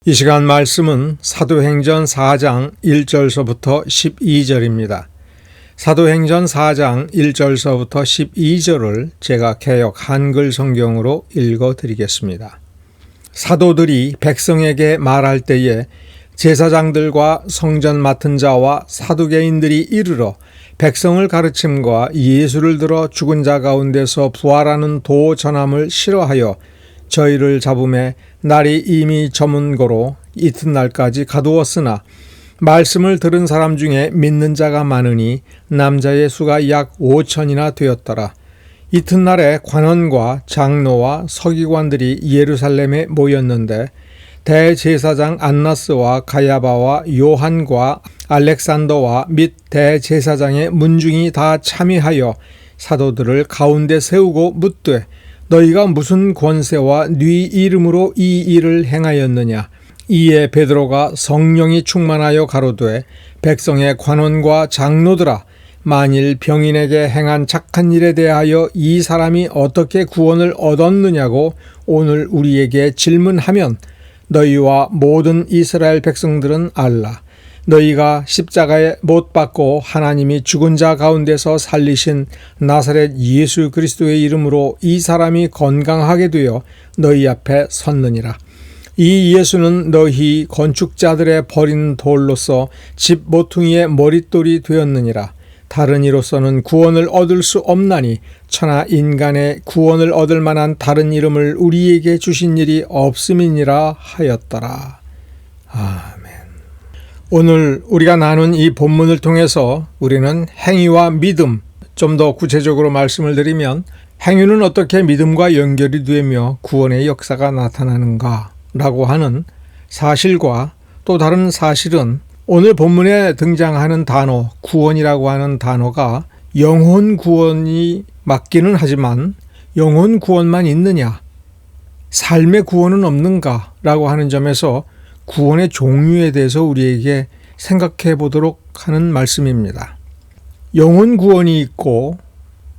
이 시간 말씀은 사도행전 4장 1절서부터 12절입니다. 사도행전 4장 1절서부터 12절을 제가 개역 한글 성경으로 읽어드리겠습니다. 사도들이 백성에게 말할 때에 제사장들과 성전 맡은 자와 사두개인들이 이르러 백성을 가르침과 예수를 들어 죽은 자 가운데서 부활하는 도 전함을 싫어하여 저희를 잡음에 날이 이미 저문 고로 이튿날까지 가두었으나 말씀을 들은 사람 중에 믿는 자가 많으니 남자의 수가 약 5천이나 되었더라. 이튿날에 관원과 장로와 서기관들이 예루살렘에 모였는데 대제사장 안나스와 가야바와 요한과 알렉산더와 및 대제사장의 문중이 다 참여하여 사도들을 가운데 세우고 묻되 너희가 무슨 권세와 네 이름으로 이 일을 행하였느냐? 이에 베드로가 성령이 충만하여 가로되 백성의 관원과 장로들아, 만일 병인에게 행한 착한 일에 대하여 이 사람이 어떻게 구원을 얻었느냐고 오늘 우리에게 질문하면 너희와 모든 이스라엘 백성들은 알라. 너희가 십자가에 못 박고 하나님이 죽은 자 가운데서 살리신 나사렛 예수 그리스도의 이름으로 이 사람이 건강하게 되어 너희 앞에 섰느니라. 이 예수는 너희 건축자들의 버린 돌로서 집 모퉁이의 머릿돌이 되었느니라. 다른 이로서는 구원을 얻을 수 없나니 천하 인간의 구원을 얻을 만한 다른 이름을 우리에게 주신 일이 없음이니라 하였더라. 아멘. 오늘 우리가 나눈 이 본문을 통해서 우리는 행위와 믿음, 좀 더 구체적으로 말씀을 드리면 행위는 어떻게 믿음과 연결이 되며 구원의 역사가 나타나는가 라고 하는 사실과 또 다른 사실은 오늘 본문에 등장하는 단어, 구원이라고 하는 단어가 영혼 구원이 맞기는 하지만 영혼 구원만 있느냐, 삶의 구원은 없는가 라고 하는 점에서 구원의 종류에 대해서 우리에게 생각해 보도록 하는 말씀입니다. 영혼 구원이 있고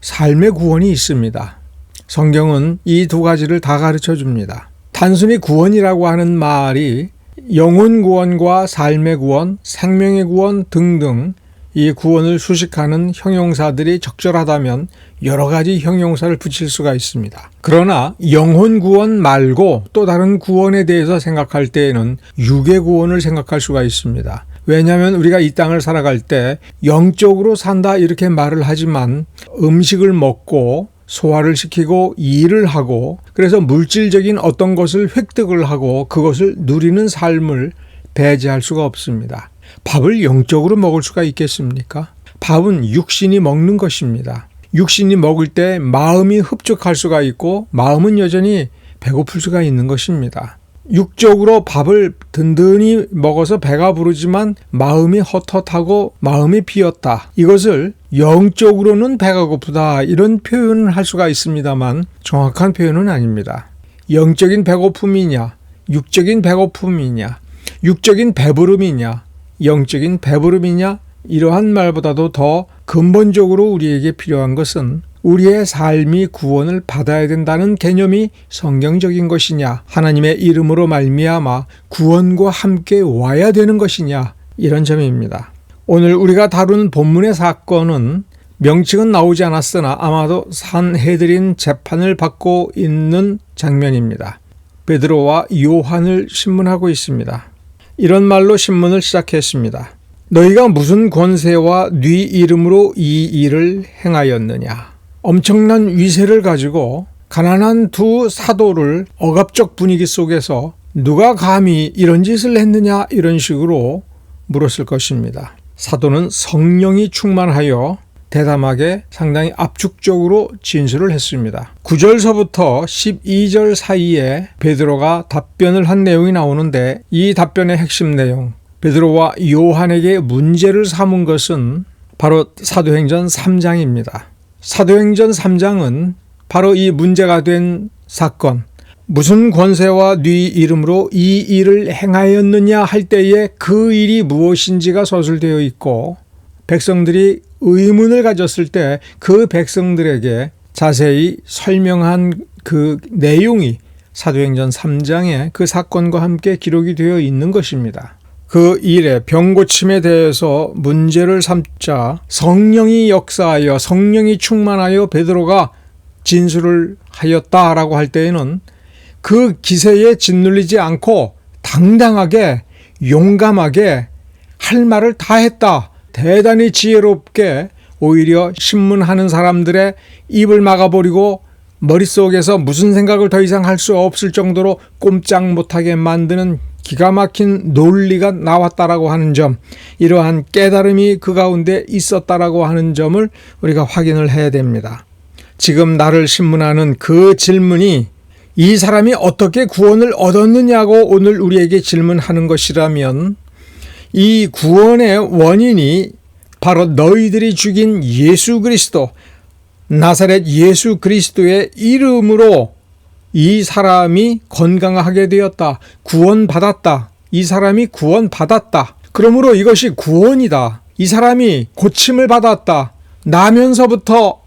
삶의 구원이 있습니다. 성경은 이 두 가지를 다 가르쳐 줍니다. 단순히 구원이라고 하는 말이 영혼 구원과 삶의 구원, 생명의 구원 등등 이 구원을 수식하는 형용사들이 적절하다면 여러 가지 형용사를 붙일 수가 있습니다. 그러나 영혼 구원 말고 또 다른 구원에 대해서 생각할 때에는 육의 구원을 생각할 수가 있습니다. 왜냐하면 우리가 이 땅을 살아갈 때 영적으로 산다 이렇게 말을 하지만 음식을 먹고 소화를 시키고 일을 하고 그래서 물질적인 어떤 것을 획득을 하고 그것을 누리는 삶을 배제할 수가 없습니다. 밥을 영적으로 먹을 수가 있겠습니까? 밥은 육신이 먹는 것입니다. 육신이 먹을 때 마음이 흡족할 수가 있고 마음은 여전히 배고플 수가 있는 것입니다. 육적으로 밥을 든든히 먹어서 배가 부르지만 마음이 헛헛하고 마음이 비었다. 이것을 영적으로는 배가 고프다 이런 표현을 할 수가 있습니다만 정확한 표현은 아닙니다. 영적인 배고픔이냐, 육적인 배고픔이냐, 육적인 배부름이냐, 영적인 배부름이냐, 이러한 말보다도 더 근본적으로 우리에게 필요한 것은 우리의 삶이 구원을 받아야 된다는 개념이 성경적인 것이냐, 하나님의 이름으로 말미암아 구원과 함께 와야 되는 것이냐, 이런 점입니다. 오늘 우리가 다룬 본문의 사건은 명칭은 나오지 않았으나 아마도 산헤드린 재판을 받고 있는 장면입니다. 베드로와 요한을 신문하고 있습니다. 이런 말로 신문을 시작했습니다. 너희가 무슨 권세와 네 이름으로 이 일을 행하였느냐. 엄청난 위세를 가지고 가난한 두 사도를 억압적 분위기 속에서 누가 감히 이런 짓을 했느냐 이런 식으로 물었을 것입니다. 사도는 성령이 충만하여 대담하게 상당히 압축적으로 진술을 했습니다. 9절서부터 12절 사이에 베드로가 답변을 한 내용이 나오는데 이 답변의 핵심 내용, 베드로와 요한에게 문제를 삼은 것은 바로 사도행전 3장입니다. 사도행전 3장은 바로 이 문제가 된 사건, 무슨 권세와 네 이름으로 이 일을 행하였느냐 할 때에 그 일이 무엇인지가 서술되어 있고 백성들이 의문을 가졌을 때 그 백성들에게 자세히 설명한 그 내용이 사도행전 3장에 그 사건과 함께 기록이 되어 있는 것입니다. 그 일에 병고침에 대해서 문제를 삼자 성령이 역사하여 성령이 충만하여 베드로가 진술을 하였다라고 할 때에는 그 기세에 짓눌리지 않고 당당하게 용감하게 할 말을 다 했다. 대단히 지혜롭게 오히려 신문하는 사람들의 입을 막아버리고 머릿속에서 무슨 생각을 더 이상 할 수 없을 정도로 꼼짝 못하게 만드는 기가 막힌 논리가 나왔다라고 하는 점, 이러한 깨달음이 그 가운데 있었다라고 하는 점을 우리가 확인을 해야 됩니다. 지금 나를 신문하는 그 질문이 이 사람이 어떻게 구원을 얻었느냐고 오늘 우리에게 질문하는 것이라면 이 구원의 원인이 바로 너희들이 죽인 예수 그리스도, 나사렛 예수 그리스도의 이름으로 이 사람이 건강하게 되었다. 구원받았다. 이 사람이 구원받았다. 그러므로 이것이 구원이다. 이 사람이 고침을 받았다. 나면서부터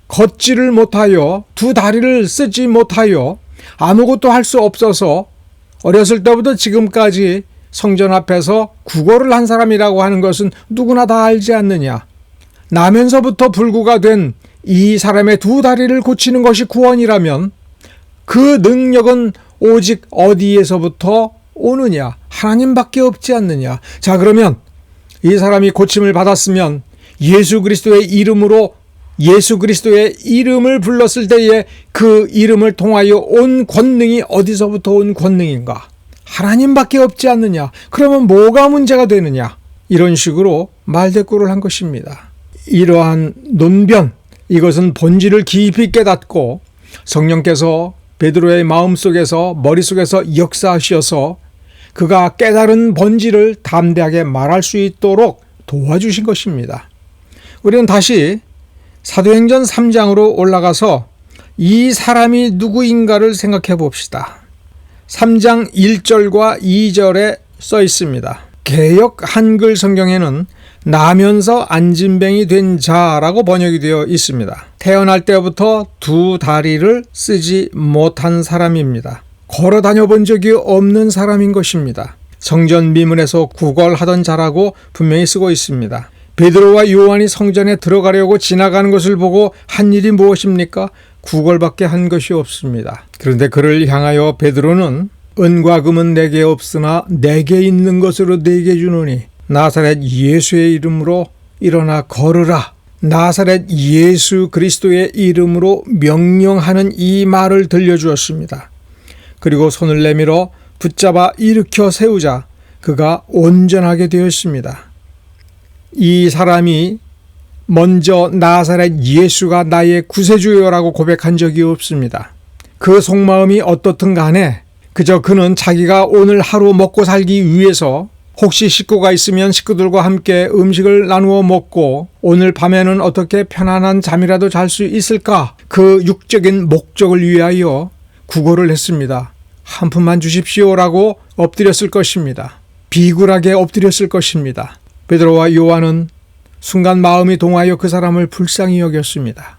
걷지를 못하여 두 다리를 쓰지 못하여 아무것도 할 수 없어서 어렸을 때부터 지금까지 성전 앞에서 구걸을 한 사람이라고 하는 것은 누구나 다 알지 않느냐. 나면서부터 불구가 된 이 사람의 두 다리를 고치는 것이 구원이라면 그 능력은 오직 어디에서부터 오느냐? 하나님밖에 없지 않느냐? 자, 그러면 이 사람이 고침을 받았으면 예수 그리스도의 이름으로 예수 그리스도의 이름을 불렀을 때에 그 이름을 통하여 온 권능이 어디서부터 온 권능인가? 하나님밖에 없지 않느냐? 그러면 뭐가 문제가 되느냐? 이런 식으로 말대꾸를 한 것입니다. 이러한 논변, 이것은 본질을 깊이 깨닫고 성령께서 베드로의 마음속에서 머릿속에서 역사하셔서 그가 깨달은 본질을 담대하게 말할 수 있도록 도와주신 것입니다. 우리는 다시 사도행전 3장으로 올라가서 이 사람이 누구인가를 생각해 봅시다. 3장 1절과 2절에 써 있습니다. 개역 한글 성경에는 나면서 안진뱅이 된 자라고 번역이 되어 있습니다. 태어날 때부터 두 다리를 쓰지 못한 사람입니다. 걸어 다녀 본 적이 없는 사람인 것입니다. 성전 미문에서 구걸하던 자라고 분명히 쓰고 있습니다. 베드로와 요한이 성전에 들어가려고 지나가는 것을 보고 한 일이 무엇입니까? 구걸밖에 한 것이 없습니다. 그런데 그를 향하여 베드로는 은과 금은 내게 없으나 내게 있는 것으로 내게 주노니 나사렛 예수의 이름으로 일어나 걸으라. 나사렛 예수 그리스도의 이름으로 명령하는 이 말을 들려주었습니다. 그리고 손을 내밀어 붙잡아 일으켜 세우자 그가 온전하게 되었습니다. 이 사람이 먼저 나사렛 예수가 나의 구세주여라고 고백한 적이 없습니다. 그 속마음이 어떻든 간에 그저 그는 자기가 오늘 하루 먹고 살기 위해서 혹시 식구가 있으면 식구들과 함께 음식을 나누어 먹고 오늘 밤에는 어떻게 편안한 잠이라도 잘 수 있을까? 그 육적인 목적을 위하여 구걸을 했습니다. 한 푼만 주십시오라고 엎드렸을 것입니다. 비굴하게 엎드렸을 것입니다. 베드로와 요한은 순간 마음이 동하여 그 사람을 불쌍히 여겼습니다.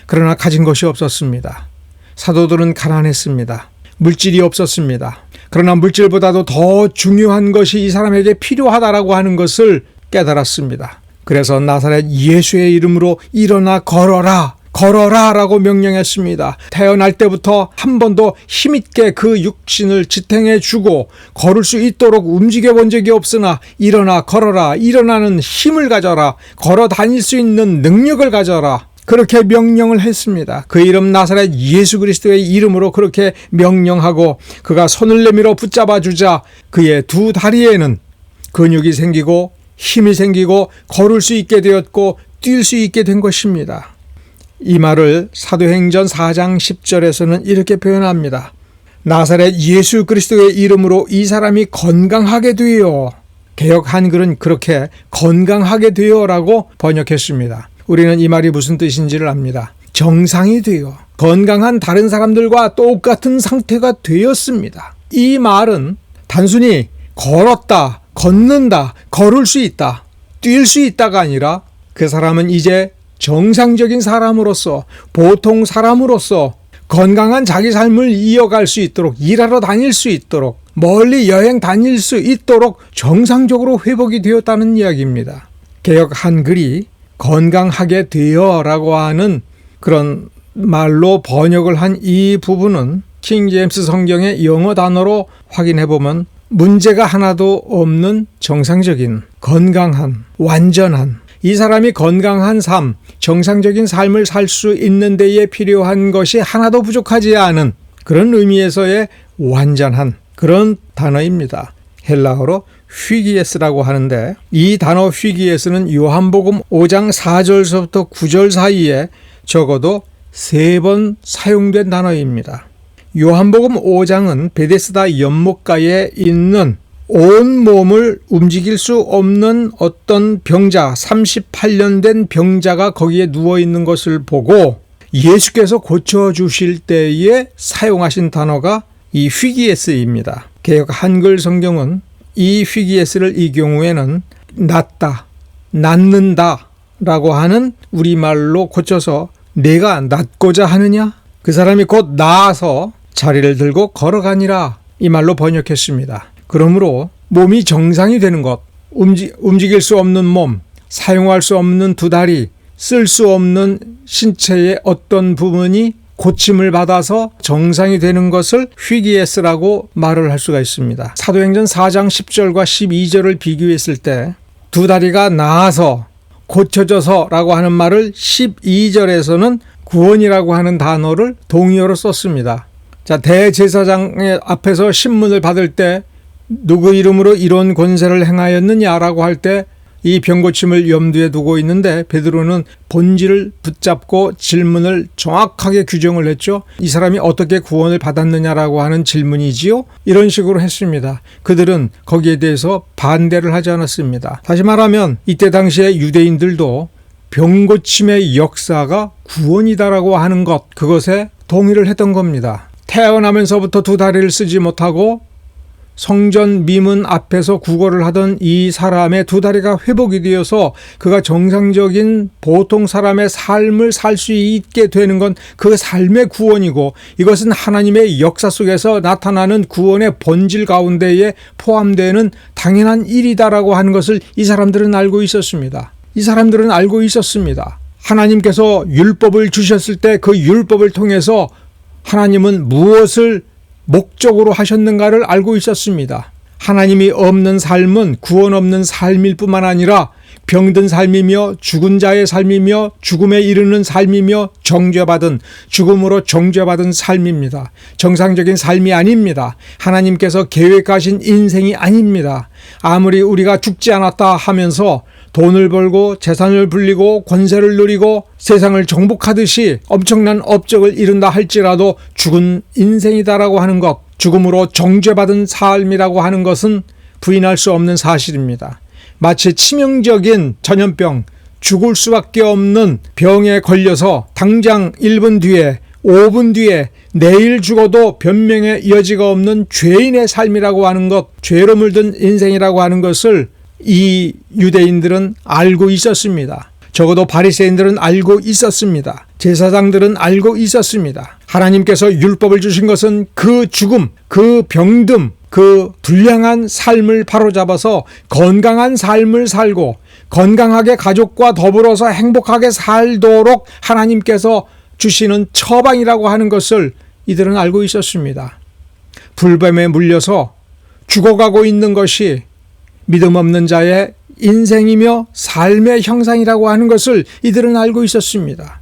그러나 가진 것이 없었습니다. 사도들은 가난했습니다. 물질이 없었습니다. 그러나 물질보다도 더 중요한 것이 이 사람에게 필요하다라고 하는 것을 깨달았습니다. 그래서 나사렛 예수의 이름으로 일어나 걸어라, 걸어라 라고 명령했습니다. 태어날 때부터 한 번도 힘있게 그 육신을 지탱해 주고 걸을 수 있도록 움직여 본 적이 없으나 일어나 걸어라, 일어나는 힘을 가져라, 걸어 다닐 수 있는 능력을 가져라, 그렇게 명령을 했습니다. 그 이름 나사렛 예수 그리스도의 이름으로 그렇게 명령하고 그가 손을 내밀어 붙잡아 주자 그의 두 다리에는 근육이 생기고 힘이 생기고 걸을 수 있게 되었고 뛸 수 있게 된 것입니다. 이 말을 사도행전 4장 10절에서는 이렇게 표현합니다. 나사렛 예수 그리스도의 이름으로 이 사람이 건강하게 되어, 개역 한글은 그렇게 건강하게 되어라고 번역했습니다. 우리는 이 말이 무슨 뜻인지를 압니다. 정상이 되어 건강한 다른 사람들과 똑같은 상태가 되었습니다. 이 말은 단순히 걸었다, 걷는다, 걸을 수 있다, 뛸 수 있다가 아니라 그 사람은 이제 정상적인 사람으로서, 보통 사람으로서 건강한 자기 삶을 이어갈 수 있도록, 일하러 다닐 수 있도록, 멀리 여행 다닐 수 있도록 정상적으로 회복이 되었다는 이야기입니다. 개역 한글이 건강하게 되어라고 하는 그런 말로 번역을 한 이 부분은 킹 제임스 성경의 영어 단어로 확인해 보면 문제가 하나도 없는 정상적인, 건강한, 완전한, 이 사람이 건강한 삶, 정상적인 삶을 살 수 있는 데에 필요한 것이 하나도 부족하지 않은 그런 의미에서의 완전한 그런 단어입니다. 헬라어로 휘기에스라고 하는데, 이 단어 휘기에스는 요한복음 5장 4절서부터 9절 사이에 적어도 3번 사용된 단어입니다. 요한복음 5장은 베데스다 연못가에 있는 온 몸을 움직일 수 없는 어떤 병자, 38년 된 병자가 거기에 누워있는 것을 보고 예수께서 고쳐주실 때에 사용하신 단어가 이 휘기에스입니다. 개역 한글 성경은 이 휘기에스를 이 경우에는 낫다, 낫는다 라고 하는 우리말로 고쳐서 내가 낫고자 하느냐? 그 사람이 곧 나아서 자리를 들고 걸어가니라, 이 말로 번역했습니다. 그러므로 몸이 정상이 되는 것, 움직일 수 없는 몸, 사용할 수 없는 두 다리, 쓸 수 없는 신체의 어떤 부분이 고침을 받아서 정상이 되는 것을 휘기에스라고 말을 할 수가 있습니다. 사도행전 4장 10절과 12절을 비교했을 때 두 다리가 나아서 고쳐져서 라고 하는 말을 12절에서는 구원이라고 하는 단어를 동의어로 썼습니다. 자, 대제사장의 앞에서 신문을 받을 때 누구 이름으로 이런 권세를 행하였느냐라고 할 때 이 병고침을 염두에 두고 있는데 베드로는 본질을 붙잡고 질문을 정확하게 규정을 했죠. 이 사람이 어떻게 구원을 받았느냐라고 하는 질문이지요. 이런 식으로 했습니다. 그들은 거기에 대해서 반대를 하지 않았습니다. 다시 말하면 이때 당시에 유대인들도 병고침의 역사가 구원이다라고 하는 것, 그것에 동의를 했던 겁니다. 태어나면서부터 두 다리를 쓰지 못하고 성전 미문 앞에서 구걸을 하던 이 사람의 두 다리가 회복이 되어서 그가 정상적인 보통 사람의 삶을 살 수 있게 되는 건 그 삶의 구원이고, 이것은 하나님의 역사 속에서 나타나는 구원의 본질 가운데에 포함되는 당연한 일이다라고 하는 것을 이 사람들은 알고 있었습니다. 이 사람들은 알고 있었습니다. 하나님께서 율법을 주셨을 때 그 율법을 통해서 하나님은 무엇을 목적으로 하셨는가를 알고 있었습니다. 하나님이 없는 삶은 구원 없는 삶일 뿐만 아니라 병든 삶이며 죽은 자의 삶이며 죽음에 이르는 삶이며 정죄받은, 죽음으로 정죄받은 삶입니다. 정상적인 삶이 아닙니다. 하나님께서 계획하신 인생이 아닙니다. 아무리 우리가 죽지 않았다 하면서 돈을 벌고 재산을 불리고 권세를 누리고 세상을 정복하듯이 엄청난 업적을 이룬다 할지라도 죽은 인생이다라고 하는 것, 죽음으로 정죄받은 삶이라고 하는 것은 부인할 수 없는 사실입니다. 마치 치명적인 전염병, 죽을 수밖에 없는 병에 걸려서 당장 1분 뒤에, 5분 뒤에, 내일 죽어도 변명의 여지가 없는 죄인의 삶이라고 하는 것, 죄로 물든 인생이라고 하는 것을 이 유대인들은 알고 있었습니다. 적어도 바리새인들은 알고 있었습니다. 제사장들은 알고 있었습니다. 하나님께서 율법을 주신 것은 그 죽음, 그 병듦, 그 불량한 삶을 바로잡아서 건강한 삶을 살고 건강하게 가족과 더불어서 행복하게 살도록 하나님께서 주시는 처방이라고 하는 것을 이들은 알고 있었습니다. 불뱀에 물려서 죽어가고 있는 것이 믿음 없는 자의 인생이며 삶의 형상이라고 하는 것을 이들은 알고 있었습니다.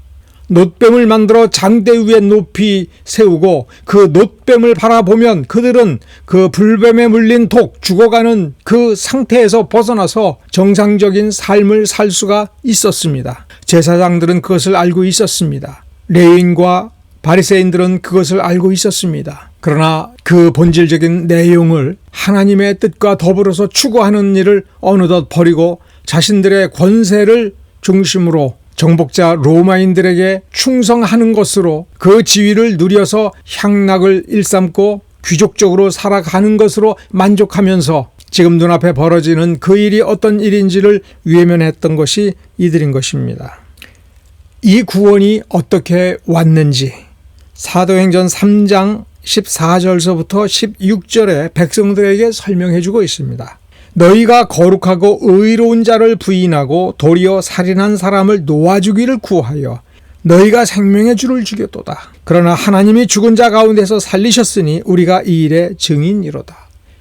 놋뱀을 만들어 장대 위에 높이 세우고 그 놋뱀을 바라보면 그들은 그 불뱀에 물린 독, 죽어가는 그 상태에서 벗어나서 정상적인 삶을 살 수가 있었습니다. 제사장들은 그것을 알고 있었습니다. 레위인과 바리새인들은 그것을 알고 있었습니다. 그러나 그 본질적인 내용을 하나님의 뜻과 더불어서 추구하는 일을 어느덧 버리고 자신들의 권세를 중심으로 정복자 로마인들에게 충성하는 것으로 그 지위를 누려서 향락을 일삼고 귀족적으로 살아가는 것으로 만족하면서 지금 눈앞에 벌어지는 그 일이 어떤 일인지를 외면했던 것이 이들인 것입니다. 이 구원이 어떻게 왔는지 사도행전 3장 14절서부터 16절에 백성들에게 설명해 주고 있습니다. 너희가 거룩하고 의로운 자를 부인하고 도리어 살인한 사람을 놓아주기를 구하여 너희가 생명의 주를 죽였도다. 그러나 하나님이 죽은 자 가운데서 살리셨으니 우리가 이 일의 증인이로다.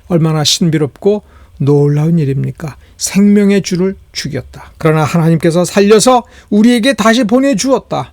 얼마나 신비롭고 놀라운 일입니까? 생명의 주를 죽였다. 그러나 하나님께서 살려서 우리에게 다시 보내주었다.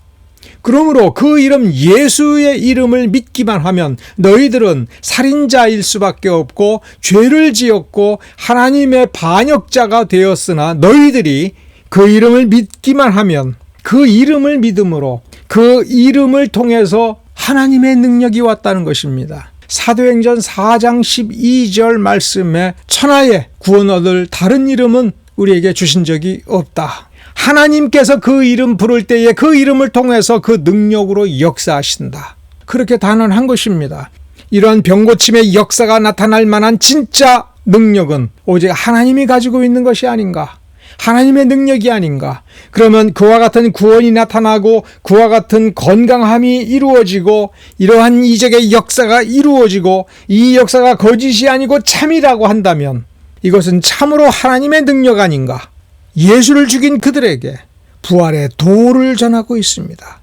그러므로 그 이름 예수의 이름을 믿기만 하면 너희들은 살인자일 수밖에 없고 죄를 지었고 하나님의 반역자가 되었으나 너희들이 그 이름을 믿기만 하면 그 이름을 믿음으로 그 이름을 통해서 하나님의 능력이 왔다는 것입니다. 사도행전 4장 12절 말씀에 천하에 구원 얻을 다른 이름은 우리에게 주신 적이 없다. 하나님께서 그 이름 부를 때에 그 이름을 통해서 그 능력으로 역사하신다. 그렇게 단언한 것입니다. 이런 병고침의 역사가 나타날 만한 진짜 능력은 오직 하나님이 가지고 있는 것이 아닌가? 하나님의 능력이 아닌가? 그러면 그와 같은 구원이 나타나고 그와 같은 건강함이 이루어지고 이러한 이적의 역사가 이루어지고 이 역사가 거짓이 아니고 참이라고 한다면 이것은 참으로 하나님의 능력 아닌가? 예수를 죽인 그들에게 부활의 도를 전하고 있습니다.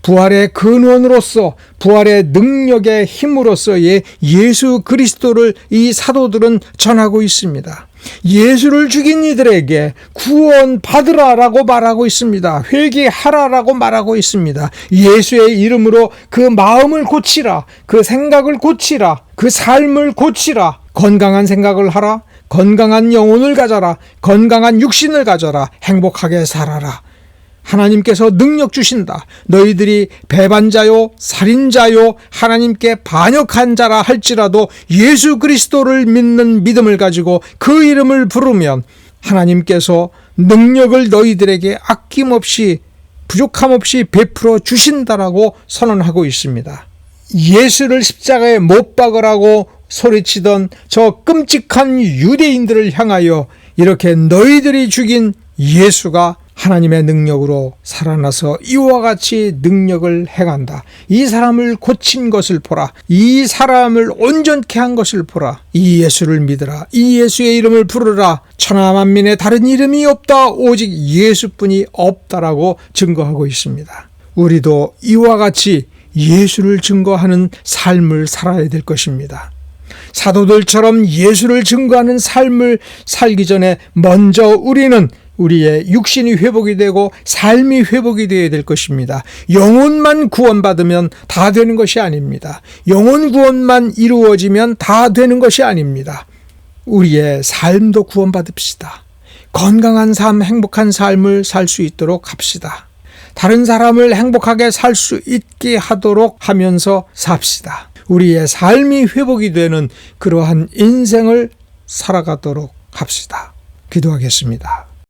부활의 근원으로서 부활의 능력의 힘으로서의 예수 그리스도를 이 사도들은 전하고 있습니다. 예수를 죽인 이들에게 구원받으라라고 말하고 있습니다. 회개하라라고 말하고 있습니다. 예수의 이름으로 그 마음을 고치라, 그 생각을 고치라, 그 삶을 고치라. 건강한 생각을 하라, 건강한 영혼을 가져라, 건강한 육신을 가져라, 행복하게 살아라. 하나님께서 능력 주신다. 너희들이 배반자요 살인자요 하나님께 반역한 자라 할지라도 예수 그리스도를 믿는 믿음을 가지고 그 이름을 부르면 하나님께서 능력을 너희들에게 아낌없이 부족함 없이 베풀어 주신다라고 선언하고 있습니다. 예수를 십자가에 못 박으라고 소리치던 저 끔찍한 유대인들을 향하여 이렇게 너희들이 죽인 예수가 하나님의 능력으로 살아나서 이와 같이 능력을 행한다. 이 사람을 고친 것을 보라. 이 사람을 온전케 한 것을 보라. 이 예수를 믿으라. 이 예수의 이름을 부르라. 천하 만민에 다른 이름이 없다. 오직 예수뿐이 없다라고 증거하고 있습니다. 우리도 이와 같이 예수를 증거하는 삶을 살아야 될 것입니다. 사도들처럼 예수를 증거하는 삶을 살기 전에 먼저 우리는 우리의 육신이 회복이 되고 삶이 회복이 되어야 될 것입니다. 영혼만 구원받으면 다 되는 것이 아닙니다. 영혼 구원만 이루어지면 다 되는 것이 아닙니다. 우리의 삶도 구원받읍시다. 건강한 삶, 행복한 삶을 살 수 있도록 합시다. 다른 사람을 행복하게 살 수 있게 하도록 하면서 삽시다. 우리의 삶이 회복이 되는 그러한 인생을 살아가도록 합시다. 기도하겠습니다.